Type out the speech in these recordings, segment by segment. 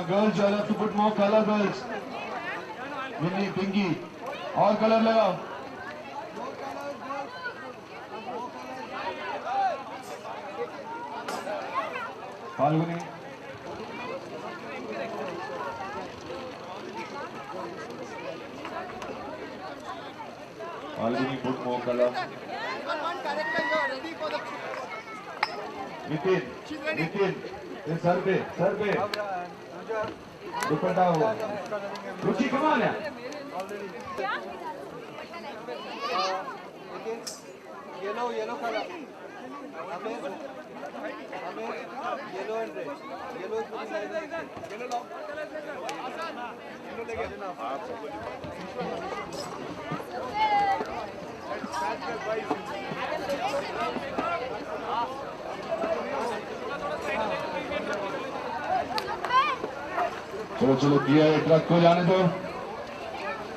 Girls, you'll have to put more color, girls. Minnie, Pinky, all color लगाओ. Falguni. Falguni, put more color. Nitin, ये sir पे. दुपट्टा हो. रुचि कमाल है. Yellow color. Hame yellow and red. Yellow is yellow long. Yellow lege चलो दिया truck को जाने दो.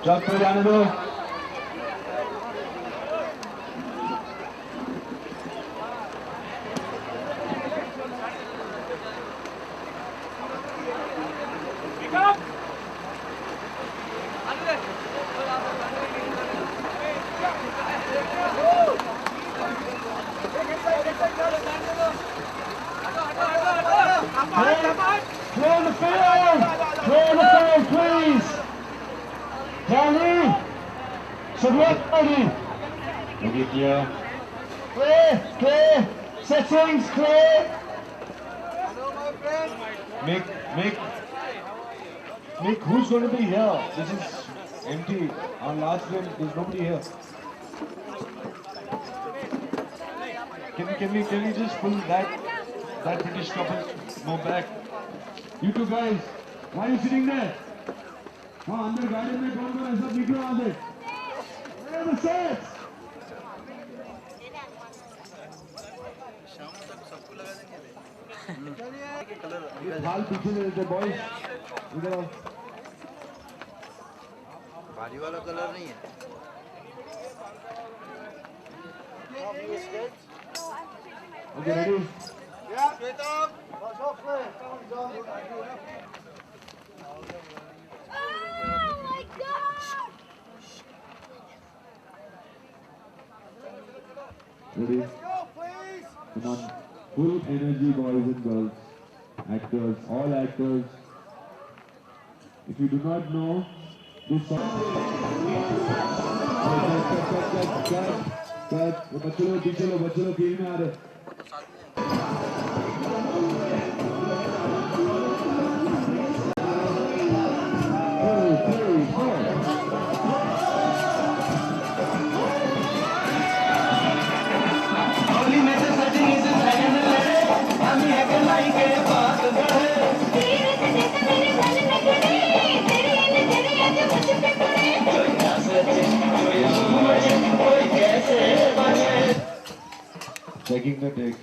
ट्रक को जाने दो. Clear the field, please. Rani, Subrat ready. Ready, clear. Clear. Settings, clear. Hello, my friend. Mick, who's going to be here? This is empty. Our last film, there's nobody here. Can we just pull that British couple more back? You two guys, why are you sitting there? हाँ अंदर गाड़ी में कौन ऐसा निकलो आगे. Where are the sets? ये बाल पीछे ले लेते boys. इधर आओ. भारी वाला कलर नहीं है. Okay, ready? Yeah, straight up. Ready? Let's go, please. Come on. Full energy, boys and girls. Actors, all actors. If you do not know this song. Cut. बच्चे लोग पीछे लो, बच्चे लोग फील्ड में आ रहे. होली में से सजनी से लगन लड़े, हम ये गलाई के बात बढ़े. तेरे से मेरे मन में खड़े, तेरी नजरिया जो मुझ पे पड़े. कोई ना सचे, कोई समझे, कोई कैसे बने. Checking the take.